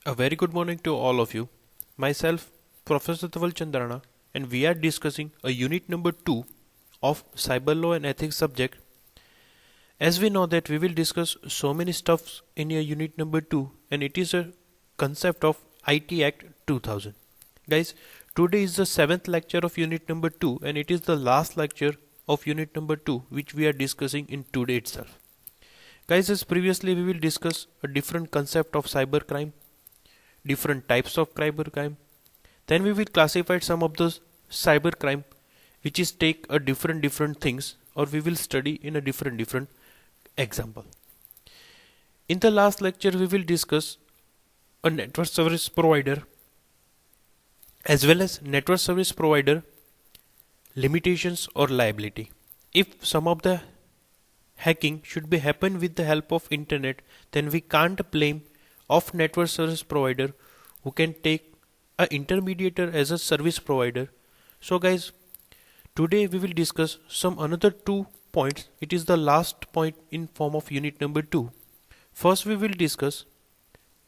A very good morning to all of you. Myself, Professor Dhaval Chandarana, and we are discussing a unit number 2 of Cyber Law and Ethics subject. As we know that we will discuss so many stuffs in your unit number 2, and it is a concept of IT Act 2000. Guys, today is the 7th lecture of unit number 2 and it is the last lecture of unit number 2 which we are discussing in today itself. Guys, as previously we will discuss a different concept of cybercrime, different types of cybercrime. Then we will classify some of those cybercrime which is take a different things, or we will study in a different example. In the last lecture we will discuss a network service provider as well as network service provider limitations or liability. If some of the hacking should be happen with the help of internet, then we can't blame of network service provider who can take a intermediator as a service provider. So guys, today we will discuss some another 2 points. It is the last point in form of unit number 2. First we will discuss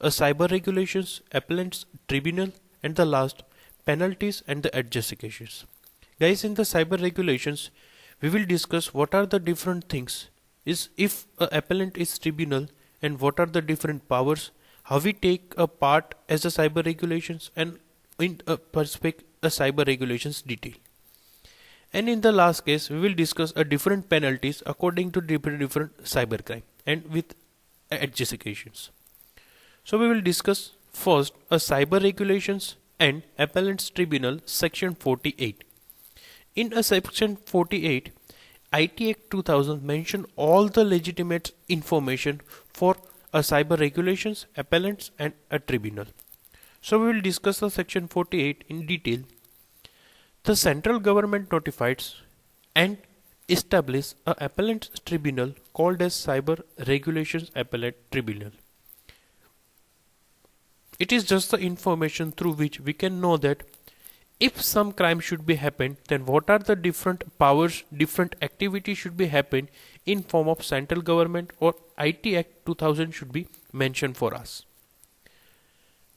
a Cyber Regulations Appellate Tribunal, and the last penalties and the adjudications. Guys, in the cyber regulations we will discuss what are the different things is if a appellant is tribunal, and what are the different powers, how we take a part as a cyber regulations, and in a perspective a cyber regulations detail. And in the last case we will discuss a different penalties according to different cybercrime and with adjudications. So we will discuss first a Cyber Regulations and Appellate Tribunal section 48. In a section 48, IT Act 2000 mention all the legitimate information for a cyber regulations, appellates and a tribunal. So we will discuss the section 48 in detail. The central government notifies and establishes a appellate tribunal called as Cyber Regulations Appellate Tribunal. It is just the information through which we can know that if some crime should be happened, then what are the different powers, different activities should be happened in form of central government, or IT Act 2000 should be mentioned for us.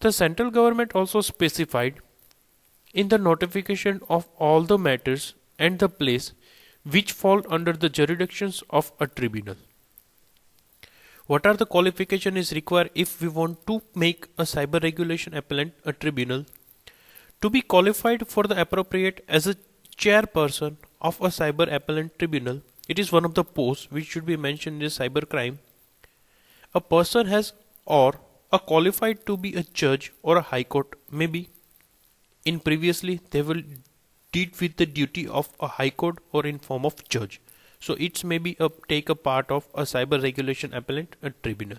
The central government also specified in the notification of all the matters and the place which fall under the jurisdictions of a tribunal. What are the qualifications is required if we want to make a cyber regulation appellant a tribunal? To be qualified for the appropriate as a chairperson of a cyber appellate tribunal, it is one of the posts which should be mentioned in the cyber crime. A person has or a qualified to be a judge or a high court, maybe in previously they will did with the duty of a high court or in form of judge. So it's maybe take a part of a cyber regulation appellate tribunal.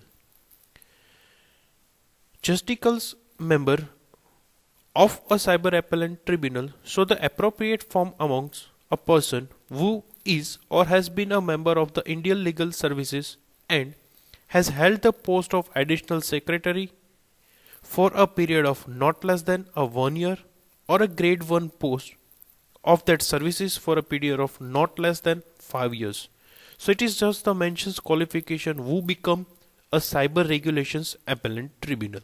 Justicals member of a cyber appellate tribunal, so the appropriate form amongst a person who is or has been a member of the Indian Legal Services and has held the post of additional secretary for a period of not less than 1 year, or a grade 1 post of that services for a period of not less than 5 years. So it is just the mentions qualification who become a cyber regulations appellate tribunal.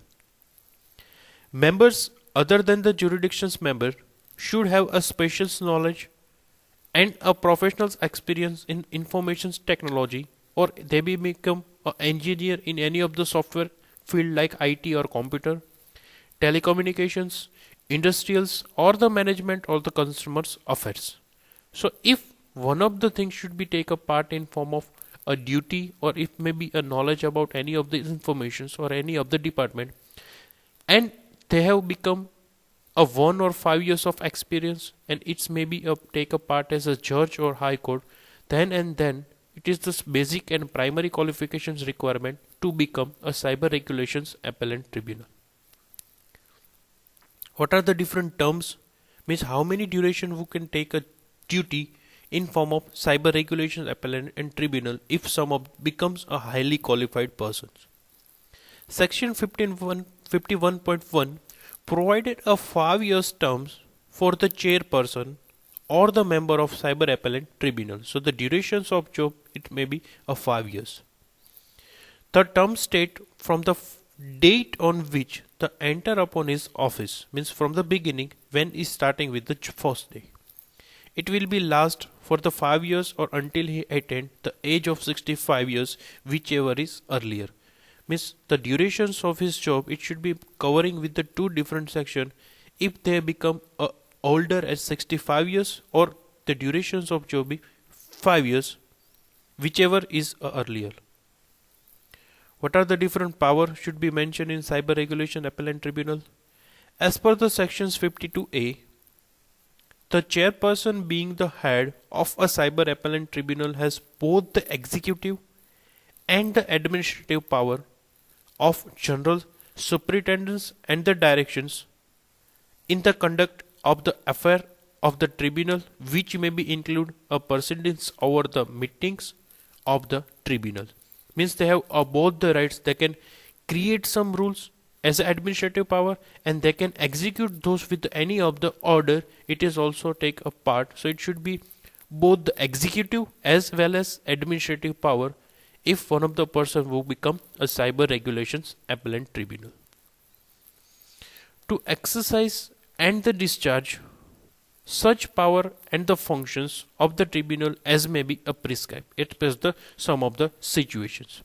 Members other than the jurisdiction's member should have a special knowledge and a professional's experience in information technology, or they may become an engineer in any of the software field like IT or computer, telecommunications, industrials, or the management or the customers affairs. So if one of the things should be take a part in form of a duty, or if maybe a knowledge about any of these informations or any of the department, and they have become a 1 or 5 years of experience, and it's maybe take a part as a judge or high court, then it is this basic and primary qualifications requirement to become a cyber regulations appellate tribunal. What are the different terms? Means how many duration who can take a duty in form of cyber regulations appellate and tribunal if some of becomes a highly qualified person. Section 51.1 provided a 5 years terms for the chairperson or the member of Cyber Appellate Tribunal. So the durations of job, it may be 5 years. The term state from the date on which the enter upon his office, means from the beginning when he is starting with the first day. It will be last for the 5 years or until he attain the age of 65 years, whichever is earlier. Means the durations of his job, it should be covering with the two different sections if they become older at 65 years, or the durations of job be 5 years, whichever is earlier. What are the different powers should be mentioned in Cyber Regulation Appellate Tribunal? As per the sections 52A, the chairperson being the head of a Cyber Appellate Tribunal has both the executive and the administrative power of general superintendence and the directions in the conduct of the affair of the tribunal, which may be include a proceedings over the meetings of the tribunal. Means they have both the rights. They can create some rules as administrative power, and they can execute those with any of the order. It is also take a part. So it should be both the executive as well as administrative power if one of the person will become a Cyber Regulations Appellate Tribunal. To exercise and the discharge such power and the functions of the tribunal as may be prescribed. It is the some of the situations.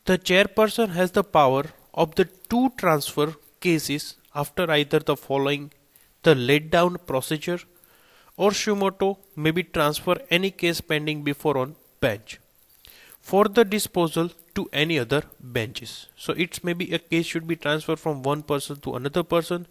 The chairperson has the power of the to transfer cases after either the following: the laid down procedure, or suo motu may be transfer any case pending before on bench for the disposal to any other benches. So it may be a case should be transferred from one person to another person.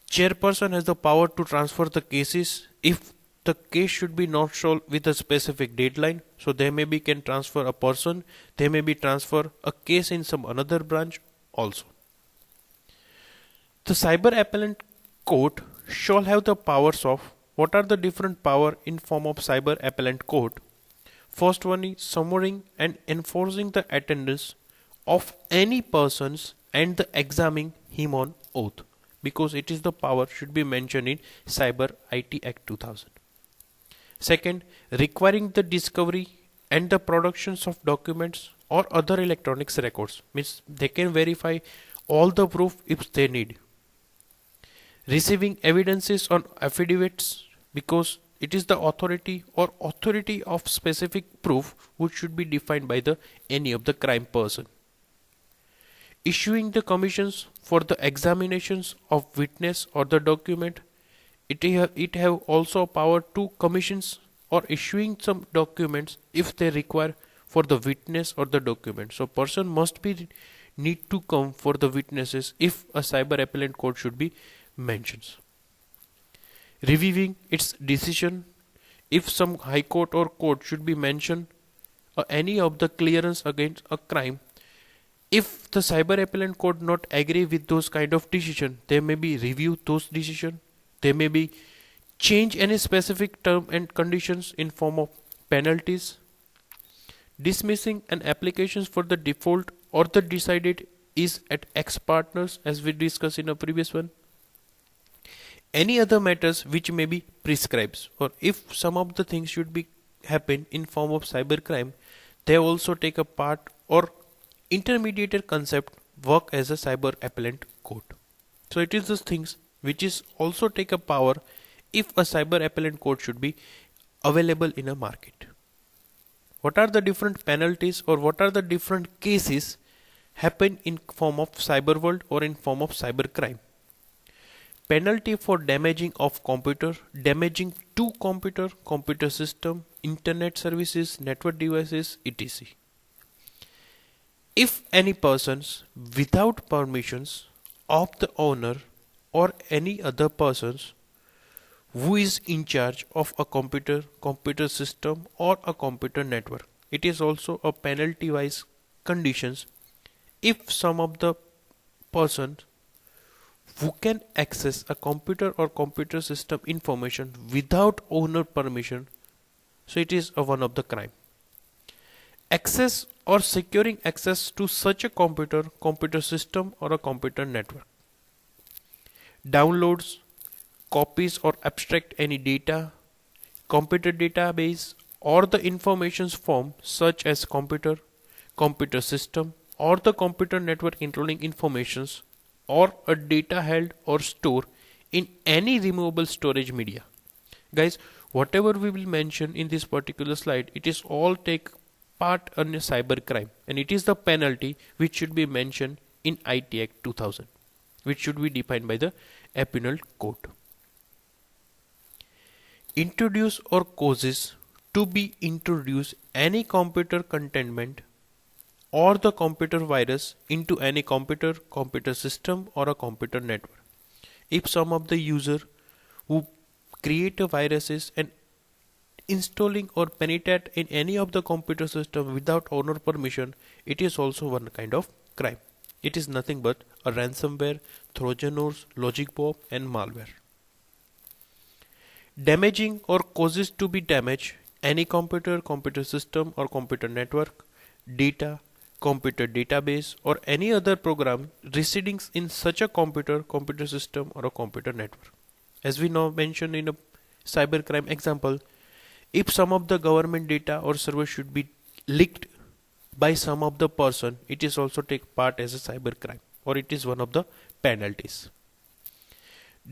Chairperson has the power to transfer the cases if the case should be not solved with a specific deadline. So they may be can transfer a person, they may be transfer a case in some another branch also. The Cyber Appellate Court shall have the powers of, what are the different power in form of Cyber Appellate Court? First one is summoning and enforcing the attendance of any persons and the examining him on oath, because it is the power should be mentioned in Cyber IT Act 2000. Second, requiring the discovery and the productions of documents or other electronics records, means they can verify all the proof if they need. Receiving evidences on affidavits, because it is the authority or authority of specific proof which should be defined by the any of the crime person. Issuing the commissions for the examinations of witness or the document. It have also power to commissions or issuing some documents if they require for the witness or the document. So person must be need to come for the witnesses if a Cyber Appellate Court should be mentioned. Reviewing its decision if some high court or court should be mentioned or any of the clearance against a crime. If the Cyber Appellate Court not agree with those kind of decision, they may be review those decision. They may be change any specific term and conditions in form of penalties. Dismissing an applications for the default or the decided is at ex partners, as we discussed in a previous one. Any other matters which may be prescribed, or if some of the things should be happen in form of cyber crime, they also take a part or intermediate concept work as a Cyber Appellate Court. So it is those things which is also take a power if a Cyber Appellate Court should be available in a market. What are the different penalties or what are the different cases happen in form of cyber world or in form of cyber crime? Penalty for damaging of computer, damaging to computer, computer system, internet services, network devices, etc. If any persons without permissions of the owner or any other persons who is in charge of a computer, computer system or a computer network, it is also a penalty wise conditions if some of the persons who can access a computer or computer system information without owner permission, so it is one of the crime. Access or securing access to such a computer, computer system or a computer network. Downloads, copies or abstract any data, computer database or the informations form such as computer, computer system, or the computer network including informations or a data held or stored in any removable storage media. Guys, whatever we will mention in this particular slide, it is all take part in a cyber crime, and it is the penalty which should be mentioned in IT Act 2000, which should be defined by the Penal Code. Introduce or causes to be introduced any computer containment or the computer virus into any computer system or a computer network. If some of the user who create a viruses and installing or penetrate in any of the computer system without owner permission, it is also one kind of crime. It is nothing but a ransomware, Trojan horse, logic bomb and malware. Damaging or causes to be damaged any computer system or computer network, data, computer database or any other program residing in such a computer system or a computer network. As we now mentioned in a cybercrime example, if some of the government data or server should be leaked by some of the person, it is also take part as a cybercrime, or it is one of the penalties.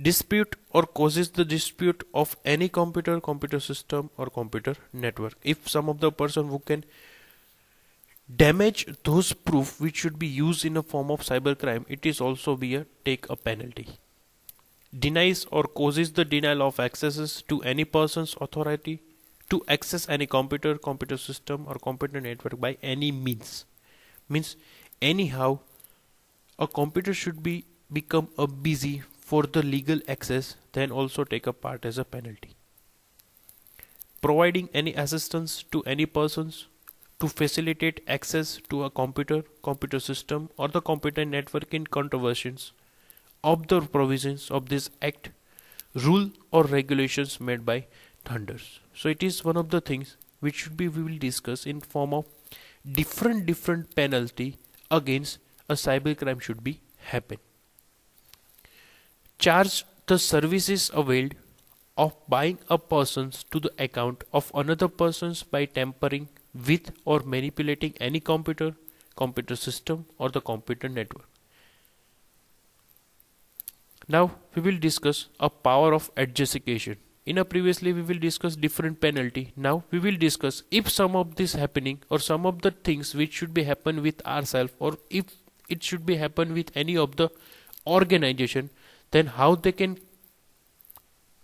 Dispute or causes the dispute of any computer system or computer network. If some of the person who can damage those proof which should be used in a form of cybercrime, it is also take a penalty. Denies or causes the denial of accesses to any person's authority to access any computer system or computer network by any means. Means anyhow a computer should become a busy for the legal access, then also take a part as a penalty. Providing any assistance to any persons to facilitate access to a computer system or the computer network in contraventions of the provisions of this act, rule or regulations made by thunders. So it is one of the things which we will discuss in form of different penalty against a cybercrime should be happen. Charge the services availed of buying a person's to the account of another person's by tampering with or manipulating any computer system or the computer network. Now we will discuss a power of adjudication. In a previously we will discuss different penalty. Now we will discuss if some of this happening or some of the things which should be happen with ourselves, or if it should be happen with any of the organization, then how they can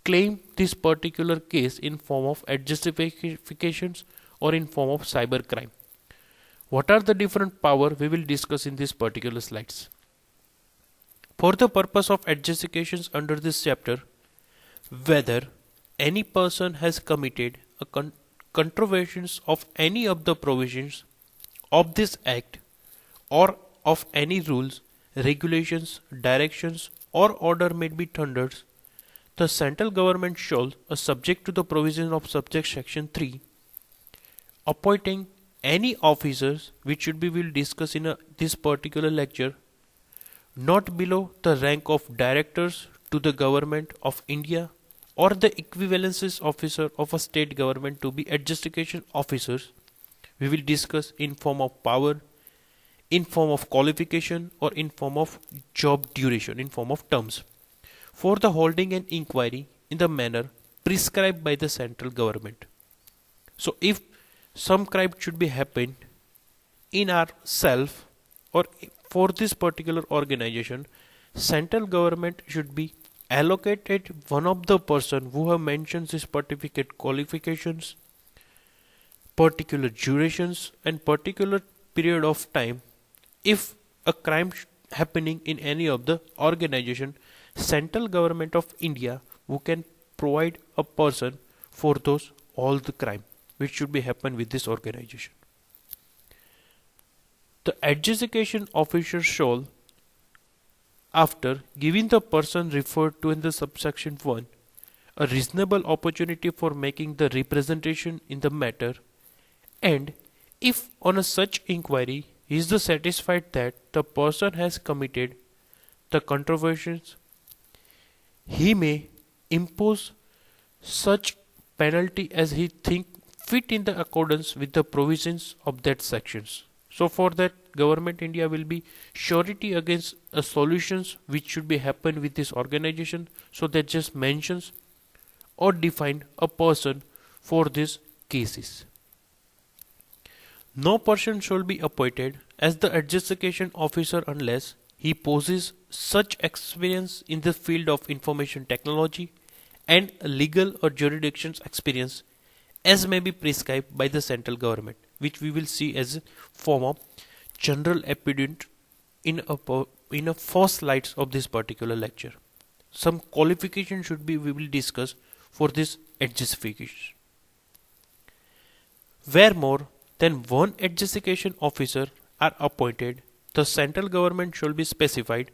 claim this particular case in form of adjudications or in form of cybercrime. What are the different power we will discuss in this particular slides. For the purpose of adjudications under this chapter, whether any person has committed a contraventions of any of the provisions of this act or of any rules, regulations, directions or order may be thunders, the central government shall, subject to the provision of subject section 3, appointing any officers which should be will discuss in this particular lecture, not below the rank of directors to the government of India or the equivalences officer of a state government to be adjudication officers. We will discuss in form of power, in form of qualification or in form of job duration, in form of terms, for the holding an inquiry in the manner prescribed by the central government. So if some crime should be happened in ourself or for this particular organization, central government should be allocated one of the person who have mentioned this certificate qualifications, particular durations and particular period of time. If a crime happening in any of the organization, central government of India who can provide a person for those all the crime which should be happen with this organization. The adjudication officer shall, after giving the person referred to in the subsection 1 a reasonable opportunity for making the representation in the matter, and if on a such inquiry he is satisfied that the person has committed the contraventions, he may impose such penalty as he think fit in the accordance with the provisions of that sections. So for that, Government India will be surety against solutions which should be happen with this organization. So that just mentions or define a person for these cases. No person shall be appointed as the adjudication officer unless he possesses such experience in the field of information technology and legal or jurisdictions experience as may be prescribed by the central government, which we will see as a form of general appearance in a first slides of this particular lecture. Some qualification should be we will discuss for this adjudication. Where more than one adjudication officer are appointed, the central government shall be specified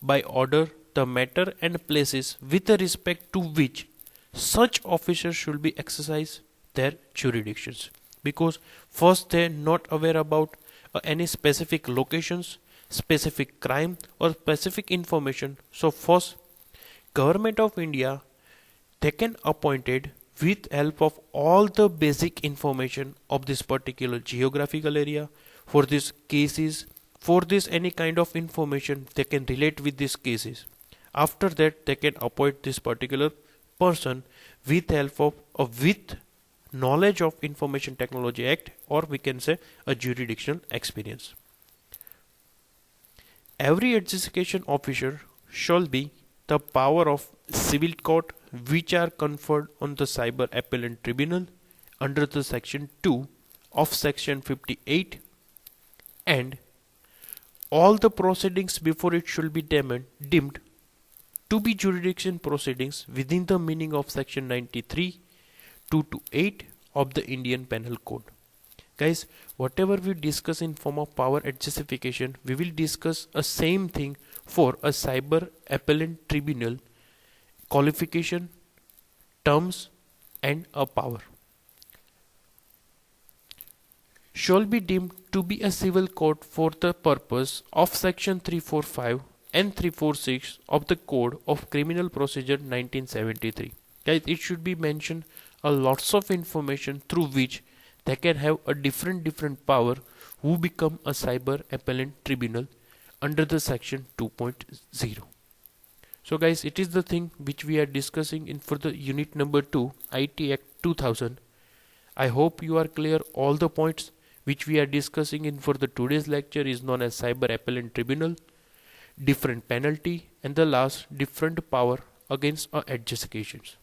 by order the matter and places with respect to which such officers should be exercise their jurisdictions. Because first they are not aware about any specific locations, specific crime or specific information. So first, Government of India they can appointed with help of all the basic information of this particular geographical area. For these cases, for this any kind of information they can relate with these cases. After that they can appoint this particular person with help of with knowledge of Information Technology Act, or we can say a jurisdictional experience. Every adjudication officer shall be the power of civil court which are conferred on the Cyber Appellate Tribunal under the section 2 of section 58, and all the proceedings before it should be deemed to be jurisdiction proceedings within the meaning of section 93 2 to 8 of the Indian Penal Code. Guys, whatever we discuss in form of power adjudication, we will discuss a same thing for a Cyber Appellate Tribunal qualification, terms and a power. Shall be deemed to be a civil court for the purpose of section 345 and 346 of the Code of Criminal Procedure 1973. Guys, it should be mentioned a lots of information through which they can have a different power who become a Cyber Appellate Tribunal under the section 2.0. So guys, it is the thing which we are discussing in for the unit number 2 IT Act 2000. I hope you are clear all the points which we are discussing in for the today's lecture is known as Cyber Appellate Tribunal, different penalty, and the last different power against adjudications.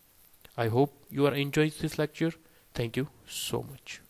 I hope you are enjoying this lecture. Thank you so much.